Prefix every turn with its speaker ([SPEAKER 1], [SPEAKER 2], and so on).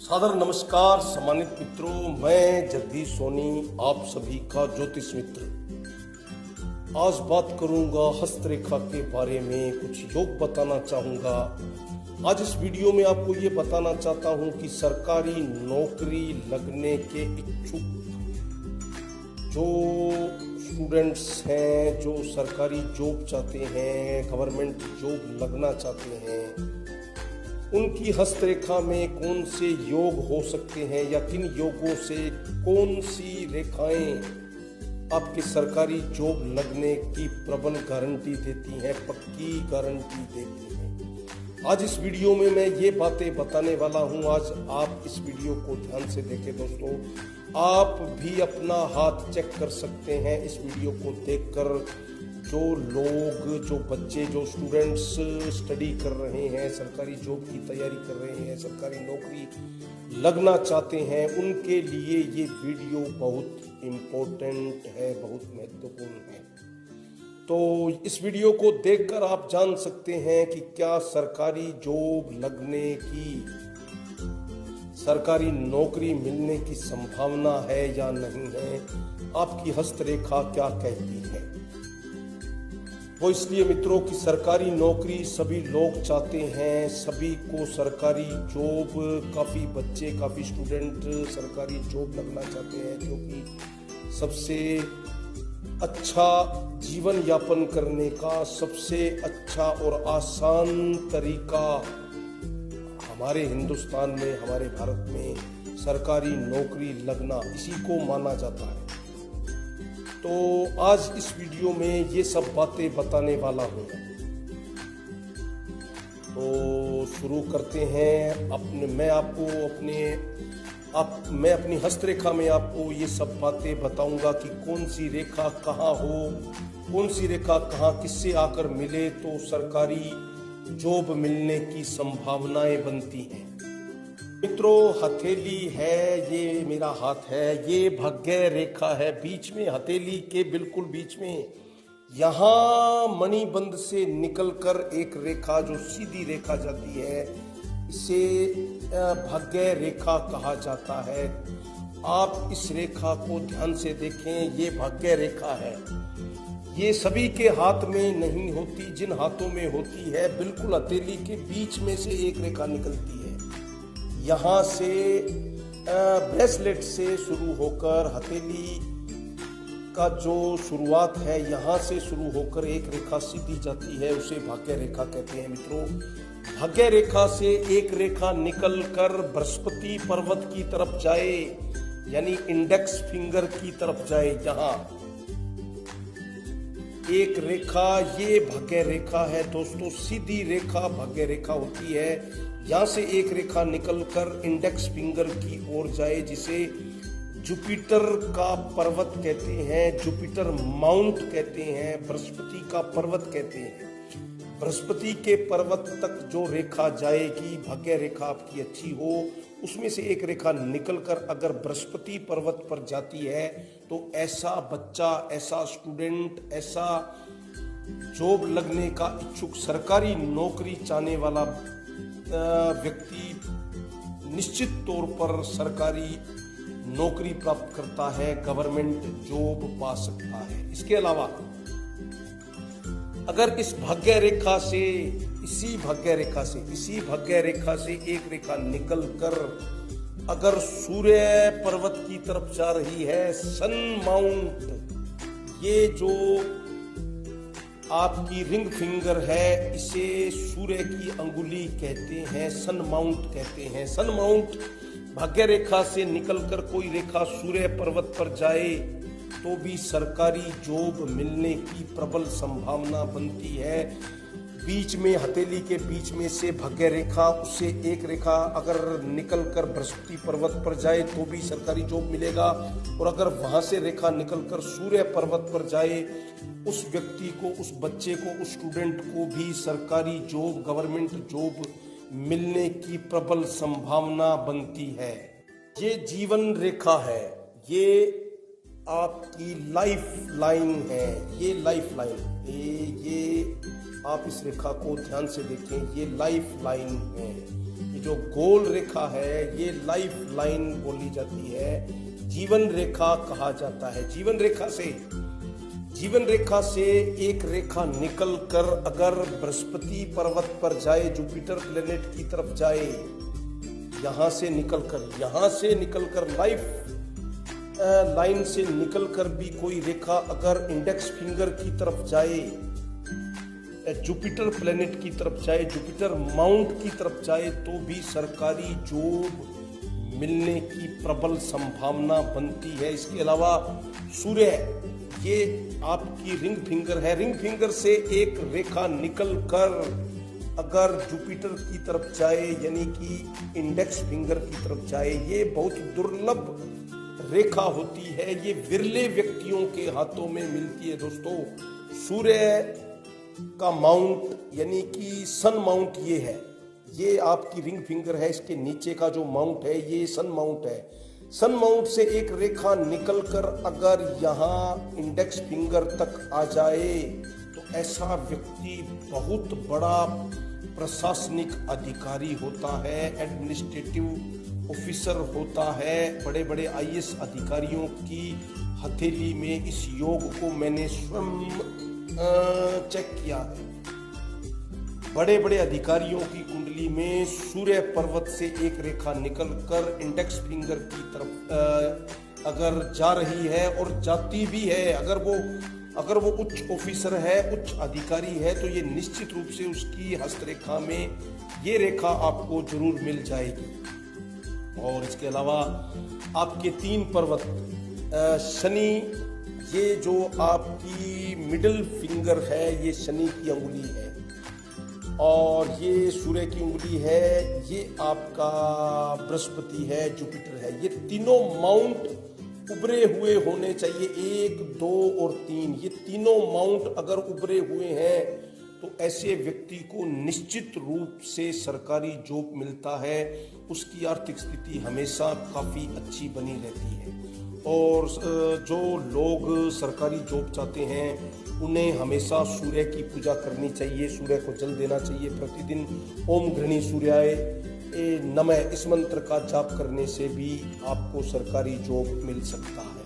[SPEAKER 1] सादर नमस्कार सम्मानित मित्रों, मैं जगदीश सोनी आप सभी का ज्योतिष मित्र। आज बात करूंगा हस्तरेखा के बारे में, कुछ योग बताना चाहूंगा। आज इस वीडियो में आपको ये बताना चाहता हूं कि सरकारी नौकरी लगने के इच्छुक जो स्टूडेंट्स हैं, जो सरकारी जॉब चाहते हैं, गवर्नमेंट जॉब लगना चाहते हैं, उनकी हस्तरेखा में कौन से योग हो सकते हैं या किन योगों से कौन सी रेखाएं आपके सरकारी जॉब लगने की प्रबल गारंटी देती हैं, पक्की गारंटी देती हैं। आज इस वीडियो में मैं ये बातें बताने वाला हूं। आज आप इस वीडियो को ध्यान से देखें दोस्तों, आप भी अपना हाथ चेक कर सकते हैं इस वीडियो को देखकर। जो लोग, जो बच्चे, जो स्टूडेंट्स स्टडी कर रहे हैं, सरकारी जॉब की तैयारी कर रहे हैं, सरकारी नौकरी लगना चाहते हैं, उनके लिए ये वीडियो बहुत इम्पोर्टेंट है, बहुत महत्वपूर्ण है। तो इस वीडियो को देखकर आप जान सकते हैं कि क्या सरकारी जॉब लगने की, सरकारी नौकरी मिलने की संभावना है या नहीं है। आपकी हस्तरेखा क्या कहती है। वो इसलिए मित्रों कि सरकारी नौकरी सभी लोग चाहते हैं, सभी को सरकारी जॉब, काफ़ी बच्चे, काफ़ी स्टूडेंट सरकारी जॉब लगना चाहते हैं, क्योंकि सबसे अच्छा जीवन यापन करने का सबसे अच्छा और आसान तरीका हमारे हिंदुस्तान में, हमारे भारत में सरकारी नौकरी लगना, इसी को माना जाता है। तो आज इस वीडियो में ये सब बातें बताने वाला हूँ। तो शुरू करते हैं। मैं अपनी हस्तरेखा में आपको ये सब बातें बताऊंगा कि कौन सी रेखा कहाँ हो, कौन सी रेखा कहाँ किससे आकर मिले तो सरकारी जॉब मिलने की संभावनाएं बनती हैं। मित्रों, हथेली है, ये मेरा हाथ है, ये भाग्य रेखा है। बीच में, हथेली के बिल्कुल बीच में, यहाँ मणिबंध से निकलकर एक रेखा जो सीधी रेखा जाती है, इसे भाग्य रेखा कहा जाता है। आप इस रेखा को ध्यान से देखें, ये भाग्य रेखा है। ये सभी के हाथ में नहीं होती, जिन हाथों में होती है बिल्कुल हथेली के बीच में से एक रेखा निकलती है। यहाँ से ब्रेसलेट से शुरू होकर हथेली का जो शुरुआत है, यहाँ से शुरू होकर एक रेखा सीधी जाती है, उसे भाग्य रेखा कहते हैं। मित्रों, भाग्य रेखा से एक रेखा निकलकर बृहस्पति पर्वत की तरफ जाए, यानी इंडेक्स फिंगर की तरफ जाए, यहाँ एक रेखा, ये भाग्य रेखा है दोस्तों। सीधी रेखा भाग्य रेखा होती है। यहाँ से एक रेखा निकलकर इंडेक्स फिंगर की ओर जाए, जिसे जुपिटर का पर्वत कहते हैं, जुपिटर माउंट कहते हैं, बृहस्पति का पर्वत कहते हैं। बृहस्पति के पर्वत तक जो रेखा जाएगी, भाग्य रेखा आपकी अच्छी हो, उसमें से एक रेखा निकलकर अगर बृहस्पति पर्वत पर जाती है तो ऐसा बच्चा, ऐसा स्टूडेंट, ऐसा जॉब लगने का इच्छुक, सरकारी नौकरी चाहने वाला व्यक्ति निश्चित तौर पर सरकारी नौकरी प्राप्त करता है, गवर्नमेंट जॉब पा सकता है। इसके अलावा अगर इस भाग्य रेखा से, इसी भाग्य रेखा से एक रेखा निकलकर अगर सूर्य पर्वत की तरफ जा रही है, सन माउंट, ये जो आपकी रिंग फिंगर है, इसे सूर्य की अंगुली कहते हैं, सन माउंट कहते हैं। सन माउंट भाग्य रेखा से निकलकर कोई रेखा सूर्य पर्वत पर जाए तो भी सरकारी जॉब मिलने की प्रबल संभावना बनती है। बीच में, हथेली के बीच में से भाग्य रेखा, उससे एक रेखा अगर निकलकर बृहस्पति पर्वत पर जाए तो भी सरकारी जॉब मिलेगा, और अगर वहां से रेखा निकलकर सूर्य पर्वत पर जाए, उस व्यक्ति को, उस बच्चे को, उस स्टूडेंट को भी सरकारी जॉब, गवर्नमेंट जॉब मिलने की प्रबल संभावना बनती है। ये जीवन रेखा है, ये आपकी लाइफ लाइन है, ये लाइफ लाइन, ये आप इस रेखा को ध्यान से देखें, ये लाइफ लाइन है। कि जो गोल रेखा है ये लाइफ लाइन बोली जाती है, जीवन रेखा कहा जाता है। जीवन रेखा से एक रेखा निकल कर अगर बृहस्पति पर्वत पर जाए, जुपिटर प्लेनेट की तरफ जाए, यहां से निकलकर लाइफ लाइन से निकलकर भी कोई रेखा अगर इंडेक्स फिंगर की तरफ जाए, जुपिटर प्लेनेट की तरफ जाए, जुपिटर माउंट की तरफ जाए, तो भी सरकारी जॉब मिलने की प्रबल संभावना बनती है। इसके अलावा सूर्य, ये आपकी रिंग फिंगर है, रिंग फिंगर से एक रेखा निकलकर अगर जुपिटर की तरफ जाए यानी कि इंडेक्स फिंगर की तरफ जाए, ये बहुत दुर्लभ रेखा होती है, ये विरले व्यक्तियों के हाथों में मिलती है। दोस्तों, सूर्य का माउंट यानी कि सन माउंट ये है, ये आपकी रिंग फिंगर है, इसके नीचे का जो माउंट है ये सन माउंट है। सन माउंट से एक रेखा निकलकर अगर यहाँ इंडेक्स फिंगर तक आ जाए तो ऐसा व्यक्ति बहुत बड़ा प्रशासनिक अधिकारी होता है, एडमिनिस्ट्रेटिव ऑफिसर होता है। बड़े बड़े आईएएस अधिकारियों की हथेली में इस योग को मैंने स्वयं चेक किया है। बड़े बड़े अधिकारियों की कुंडली में सूर्य पर्वत से एक रेखा निकलकर इंडेक्स फिंगर की तरफ अगर जा रही है और जाती भी है, अगर वो उच्च ऑफिसर है, उच्च अधिकारी है, तो ये निश्चित रूप से उसकी हस्तरेखा में ये रेखा आपको जरूर मिल जाएगी। और इसके अलावा आपके 3 पर्वत, शनि, ये जो आपकी मिडिल फिंगर है ये शनि की अंगुली है, और ये सूर्य की उंगली है, ये आपका बृहस्पति है, जुपिटर है। ये तीनों माउंट उभरे हुए होने चाहिए, 1, 2 और 3। ये तीनों माउंट अगर उभरे हुए हैं तो ऐसे व्यक्ति को निश्चित रूप से सरकारी जॉब मिलता है, उसकी आर्थिक स्थिति हमेशा काफ़ी अच्छी बनी रहती है। और जो लोग सरकारी जॉब चाहते हैं उन्हें हमेशा सूर्य की पूजा करनी चाहिए, सूर्य को जल देना चाहिए प्रतिदिन। ओम घृणी सूर्याय नमः इस मंत्र का जाप करने से भी आपको सरकारी जॉब मिल सकता है।